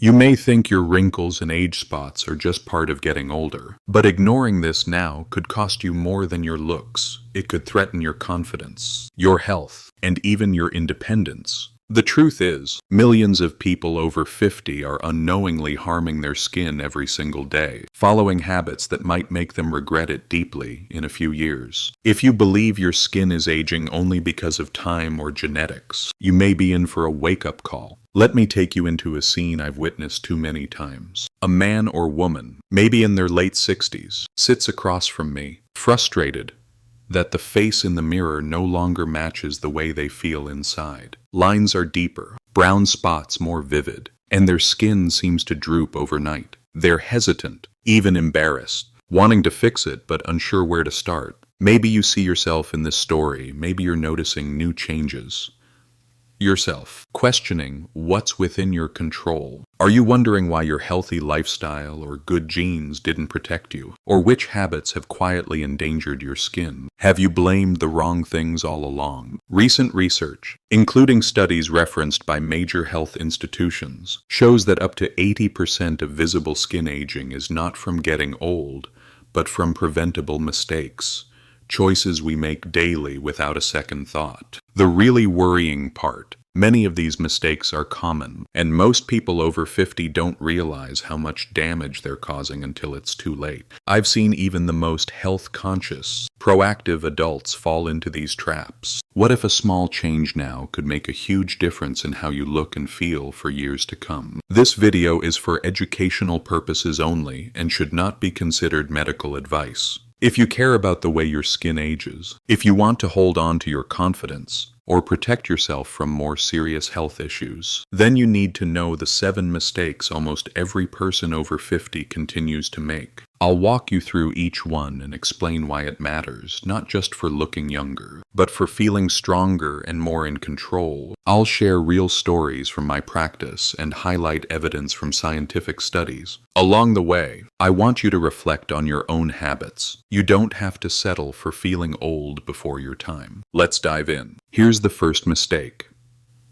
You may think your wrinkles and age spots are just part of getting older, but ignoring this now could cost you more than your looks. It could threaten your confidence, your health, and even your independence. The truth is, millions of people over 50 are unknowingly harming their skin every single day, following habits that might make them regret it deeply in a few years. If you believe your skin is aging only because of time or genetics, you may be in for a wake-up call. Let me take you into a scene I've witnessed too many times. A man or woman, maybe in their late 60s, sits across from me, frustrated that the face in the mirror no longer matches the way they feel inside. Lines are deeper, brown spots more vivid, and their skin seems to droop overnight. They're hesitant, even embarrassed, wanting to fix it but unsure where to start. Maybe you see yourself in this story. Maybe you're noticing new changes. Yourself, questioning what's within your control. Are you wondering why your healthy lifestyle or good genes didn't protect you? Or which habits have quietly endangered your skin? Have you blamed the wrong things all along? Recent research, including studies referenced by major health institutions, shows that up to 80% of visible skin aging is not from getting old, but from preventable mistakes. Choices we make daily without a second thought. The really worrying part, many of these mistakes are common, and most people over 50 don't realize how much damage they're causing until it's too late. I've seen even the most health-conscious, proactive adults fall into these traps. What if a small change now could make a huge difference in how you look and feel for years to come? This video is for educational purposes only and should not be considered medical advice. If you care about the way your skin ages, if you want to hold on to your confidence, or protect yourself from more serious health issues, then you need to know the 7 mistakes almost every person over 50 continues to make. I'll walk you through each one and explain why it matters, not just for looking younger, but for feeling stronger and more in control. I'll share real stories from my practice and highlight evidence from scientific studies. Along the way, I want you to reflect on your own habits. You don't have to settle for feeling old before your time. Let's dive in. Here's the first mistake,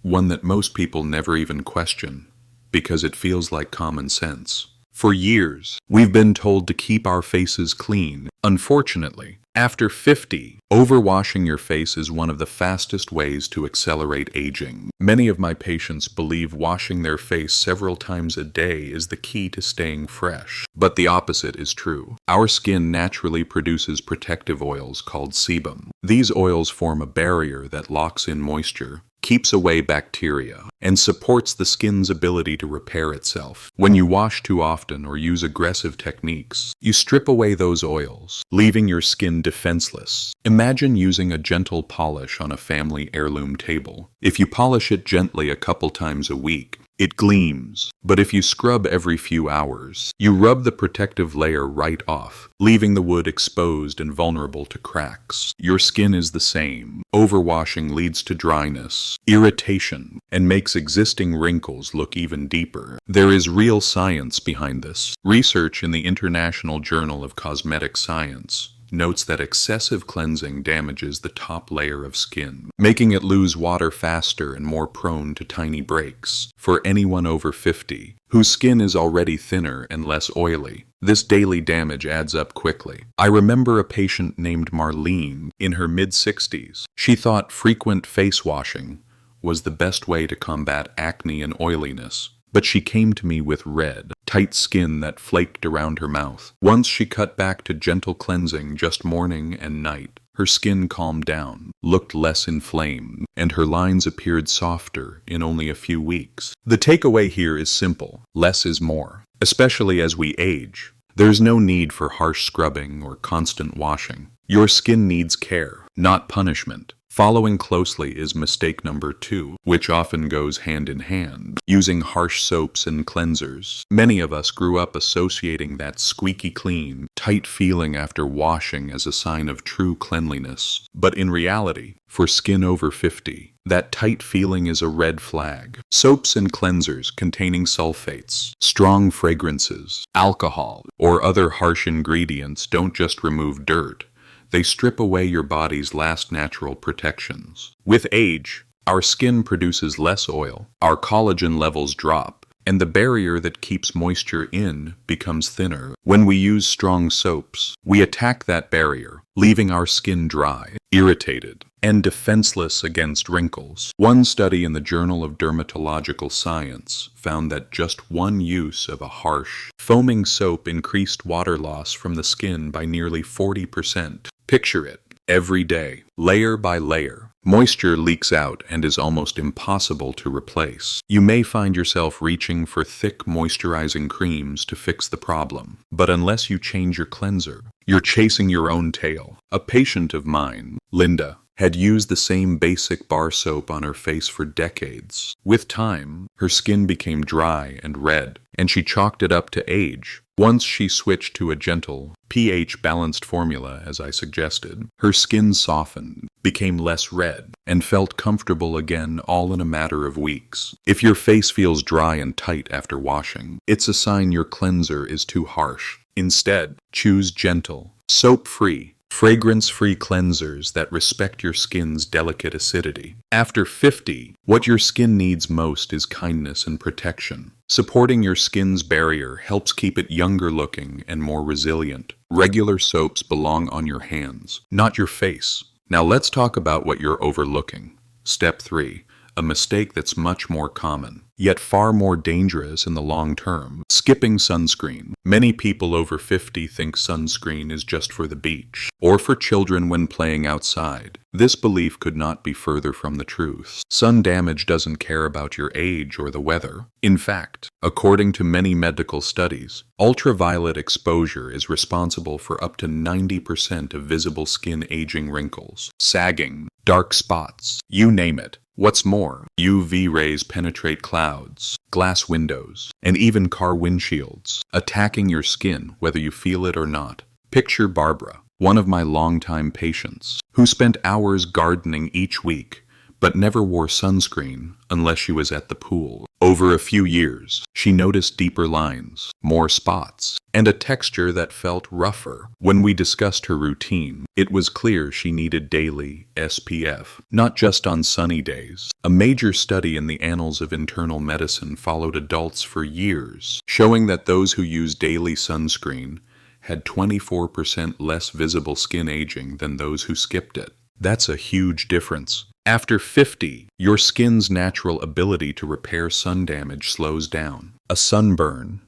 one that most people never even question, because it feels like common sense. For years, we've been told to keep our faces clean. Unfortunately, after 50, overwashing your face is one of the fastest ways to accelerate aging. Many of my patients believe washing their face several times a day is the key to staying fresh. But the opposite is true. Our skin naturally produces protective oils called sebum. These oils form a barrier that locks in moisture, keeps away bacteria, and supports the skin's ability to repair itself. When you wash too often or use aggressive techniques, you strip away those oils, leaving your skin defenseless. Imagine using a gentle polish on a family heirloom table. If you polish it gently a couple times a week, it gleams, but if you scrub every few hours, you rub the protective layer right off, leaving the wood exposed and vulnerable to cracks. Your skin is the same. Overwashing leads to dryness, irritation, and makes existing wrinkles look even deeper. There is real science behind this. Research in the International Journal of Cosmetic Science notes that excessive cleansing damages the top layer of skin, making it lose water faster and more prone to tiny breaks. For anyone over 50, whose skin is already thinner and less oily, this daily damage adds up quickly. I remember a patient named Marlene in her mid-60s. She thought frequent face washing was the best way to combat acne and oiliness. But she came to me with red, tight skin that flaked around her mouth. Once she cut back to gentle cleansing just morning and night, her skin calmed down, looked less inflamed, and her lines appeared softer in only a few weeks. The takeaway here is simple. Less is more. Especially as we age, there's no need for harsh scrubbing or constant washing. Your skin needs care, not punishment. Following closely is mistake number 2, which often goes hand in hand, using harsh soaps and cleansers. Many of us grew up associating that squeaky clean, tight feeling after washing as a sign of true cleanliness. But in reality, for skin over 50, that tight feeling is a red flag. Soaps and cleansers containing sulfates, strong fragrances, alcohol, or other harsh ingredients don't just remove dirt. They strip away your body's last natural protections. With age, our skin produces less oil, our collagen levels drop, and the barrier that keeps moisture in becomes thinner. When we use strong soaps, we attack that barrier, leaving our skin dry, irritated, and defenseless against wrinkles. One study in the Journal of Dermatological Science found that just one use of a harsh, foaming soap increased water loss from the skin by nearly 40%. Picture it. Every day, layer by layer, moisture leaks out and is almost impossible to replace. You may find yourself reaching for thick moisturizing creams to fix the problem, but unless you change your cleanser, you're chasing your own tail. A patient of mine, Linda, had used the same basic bar soap on her face for decades. With time, her skin became dry and red, and she chalked it up to age. Once she switched to a gentle, pH-balanced formula, as I suggested, her skin softened, became less red, and felt comfortable again, all in a matter of weeks. If your face feels dry and tight after washing, it's a sign your cleanser is too harsh. Instead, choose gentle, soap-free, fragrance-free cleansers that respect your skin's delicate acidity. After 50, what your skin needs most is kindness and protection. Supporting your skin's barrier helps keep it younger looking and more resilient. Regular soaps belong on your hands, not your face. Now let's talk about what you're overlooking. Step 3. A mistake that's much more common, yet far more dangerous in the long term. Skipping sunscreen. Many people over 50 think sunscreen is just for the beach, or for children when playing outside. This belief could not be further from the truth. Sun damage doesn't care about your age or the weather. In fact, according to many medical studies, ultraviolet exposure is responsible for up to 90% of visible skin aging, wrinkles, sagging, dark spots, you name it. What's more, UV rays penetrate clouds, glass windows, and even car windshields, attacking your skin whether you feel it or not. Picture Barbara, one of my longtime patients, who spent hours gardening each week, but never wore sunscreen unless she was at the pool. Over a few years, she noticed deeper lines, more spots, and a texture that felt rougher. When we discussed her routine, it was clear she needed daily SPF, not just on sunny days. A major study in the Annals of Internal Medicine followed adults for years, showing that those who used daily sunscreen had 24% less visible skin aging than those who skipped it. That's a huge difference. After 50, your skin's natural ability to repair sun damage slows down. A sunburn,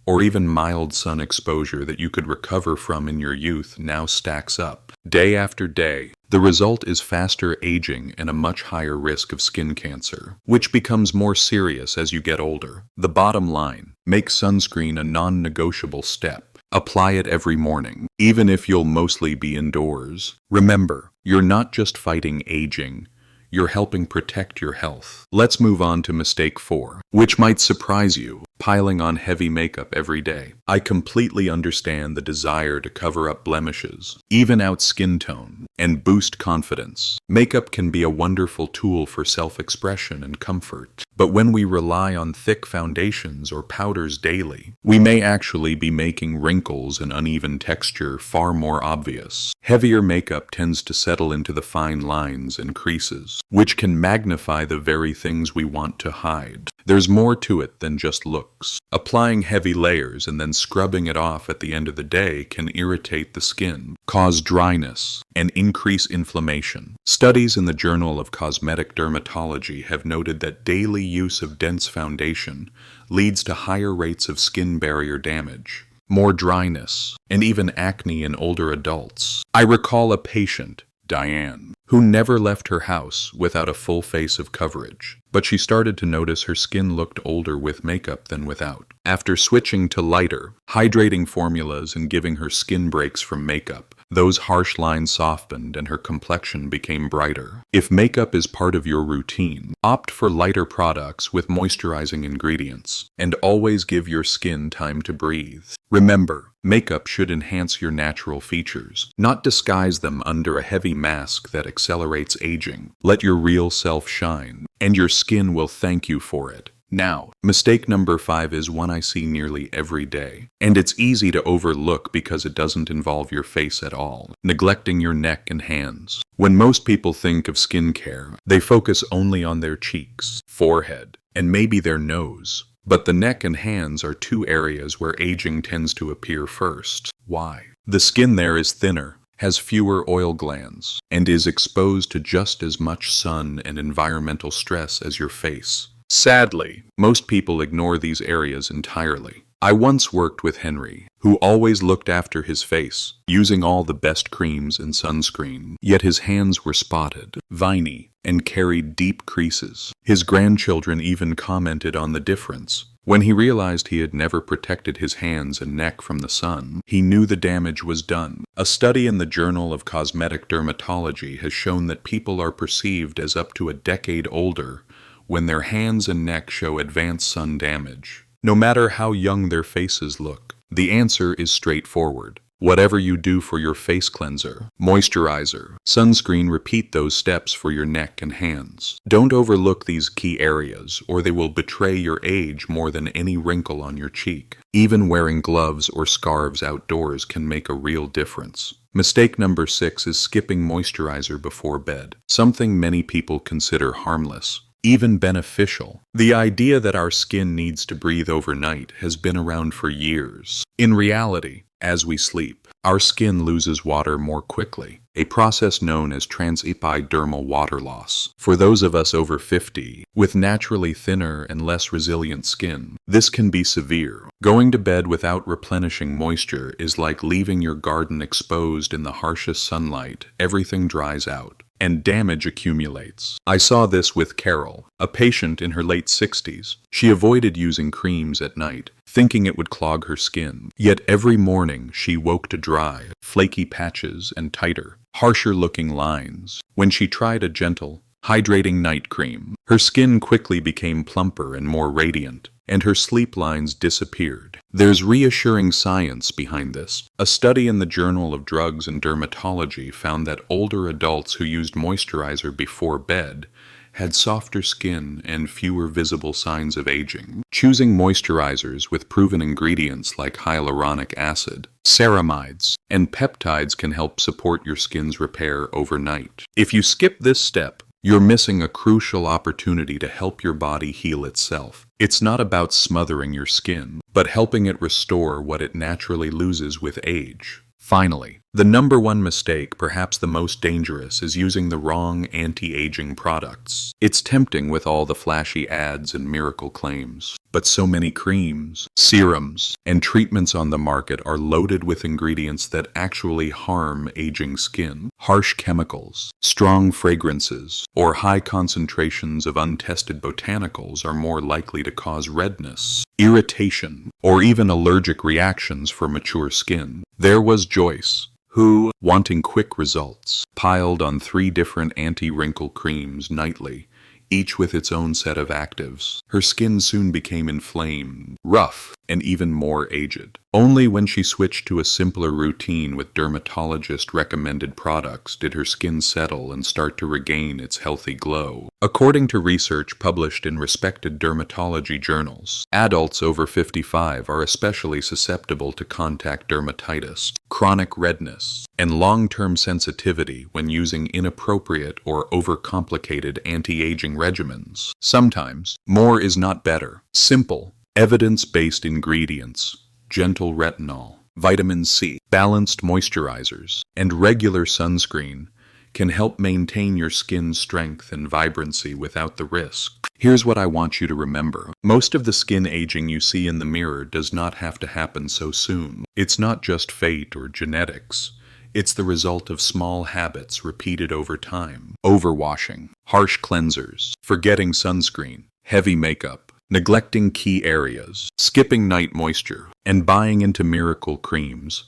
or even mild sun exposure that you could recover from in your youth, now stacks up. Day after day, the result is faster aging and a much higher risk of skin cancer, which becomes more serious as you get older. The bottom line, make sunscreen a non-negotiable step. Apply it every morning, even if you'll mostly be indoors. Remember, you're not just fighting aging, you're helping protect your health. Let's move on to mistake 4, which might surprise you, piling on heavy makeup every day. I completely understand the desire to cover up blemishes, even out skin tone, and boost confidence. Makeup can be a wonderful tool for self-expression and comfort, but when we rely on thick foundations or powders daily, we may actually be making wrinkles and uneven texture far more obvious. Heavier makeup tends to settle into the fine lines and creases, which can magnify the very things we want to hide. There's more to it than just looks. Applying heavy layers and then scrubbing it off at the end of the day can irritate the skin, cause dryness, and increase inflammation. Studies in the Journal of Cosmetic Dermatology have noted that daily use of dense foundation leads to higher rates of skin barrier damage, more dryness, and even acne in older adults. I recall a patient, Diane, who never left her house without a full face of coverage, but she started to notice her skin looked older with makeup than without. After switching to lighter, hydrating formulas and giving her skin breaks from makeup, those harsh lines softened and her complexion became brighter. If makeup is part of your routine, opt for lighter products with moisturizing ingredients, and always give your skin time to breathe. Remember, makeup should enhance your natural features, not disguise them under a heavy mask that accelerates aging. Let your real self shine, and your skin will thank you for it. Now, mistake number 5 is one I see nearly every day, and it's easy to overlook because it doesn't involve your face at all: neglecting your neck and hands. When most people think of skincare, they focus only on their cheeks, forehead, and maybe their nose. But the neck and hands are two areas where aging tends to appear first. Why? The skin there is thinner, has fewer oil glands, and is exposed to just as much sun and environmental stress as your face. Sadly, most people ignore these areas entirely. I once worked with Henry, who always looked after his face, using all the best creams and sunscreen, yet his hands were spotted, viney, and carried deep creases. His grandchildren even commented on the difference. When he realized he had never protected his hands and neck from the sun, he knew the damage was done. A study in the Journal of Cosmetic Dermatology has shown that people are perceived as up to a decade older when their hands and neck show advanced sun damage. No matter how young their faces look, the answer is straightforward. Whatever you do for your face cleanser, moisturizer, sunscreen, repeat those steps for your neck and hands. Don't overlook these key areas, or they will betray your age more than any wrinkle on your cheek. Even wearing gloves or scarves outdoors can make a real difference. Mistake number 6 is skipping moisturizer before bed, something many people consider harmless, even beneficial. The idea that our skin needs to breathe overnight has been around for years. In reality, as we sleep, our skin loses water more quickly, a process known as transepidermal water loss. For those of us over 50, with naturally thinner and less resilient skin, this can be severe. Going to bed without replenishing moisture is like leaving your garden exposed in the harshest sunlight. Everything dries out, and damage accumulates. I saw this with Carol, a patient in her late 60s. She avoided using creams at night, thinking it would clog her skin. Yet every morning she woke to dry, flaky patches and tighter, harsher-looking lines. When she tried a gentle, hydrating night cream, her skin quickly became plumper and more radiant, and her sleep lines disappeared. There's reassuring science behind this. A study in the Journal of Drugs and Dermatology found that older adults who used moisturizer before bed had softer skin and fewer visible signs of aging. Choosing moisturizers with proven ingredients like hyaluronic acid, ceramides, and peptides can help support your skin's repair overnight. If you skip this step, you're missing a crucial opportunity to help your body heal itself. It's not about smothering your skin, but helping it restore what it naturally loses with age. Finally, the number one mistake, perhaps the most dangerous, is using the wrong anti-aging products. It's tempting with all the flashy ads and miracle claims, but so many creams, serums, and treatments on the market are loaded with ingredients that actually harm aging skin. Harsh chemicals, strong fragrances, or high concentrations of untested botanicals are more likely to cause redness, irritation, or even allergic reactions for mature skin. There was Joyce, who, wanting quick results, piled on 3 different anti-wrinkle creams nightly, each with its own set of actives. Her skin soon became inflamed, rough, and even more aged. Only when she switched to a simpler routine with dermatologist-recommended products did her skin settle and start to regain its healthy glow. According to research published in respected dermatology journals, adults over 55 are especially susceptible to contact dermatitis, chronic redness, and long-term sensitivity when using inappropriate or overcomplicated anti-aging regimens. Sometimes, more is not better. Simple, evidence-based ingredients, gentle retinol, vitamin C, balanced moisturizers, and regular sunscreen can help maintain your skin's strength and vibrancy without the risk. Here's what I want you to remember. Most of the skin aging you see in the mirror does not have to happen so soon. It's not just fate or genetics. It's the result of small habits repeated over time. Overwashing, harsh cleansers, forgetting sunscreen, heavy makeup, neglecting key areas, skipping night moisture, and buying into miracle creams.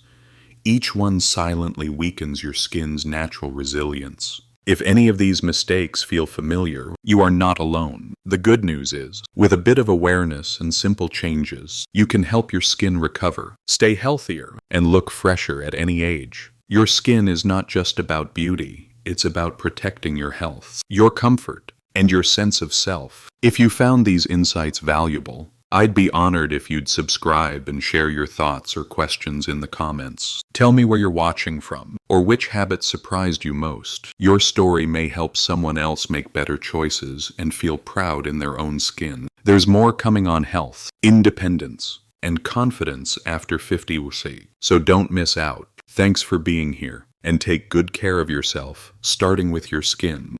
Each one silently weakens your skin's natural resilience. If any of these mistakes feel familiar, you are not alone. The good news is, with a bit of awareness and simple changes, you can help your skin recover, stay healthier, and look fresher at any age. Your skin is not just about beauty, it's about protecting your health, your comfort, and your sense of self. If you found these insights valuable, I'd be honored if you'd subscribe and share your thoughts or questions in the comments. Tell me where you're watching from, or which habit surprised you most. Your story may help someone else make better choices and feel proud in their own skin. There's more coming on health, independence, and confidence after 50, so don't miss out. Thanks for being here, and take good care of yourself, starting with your skin.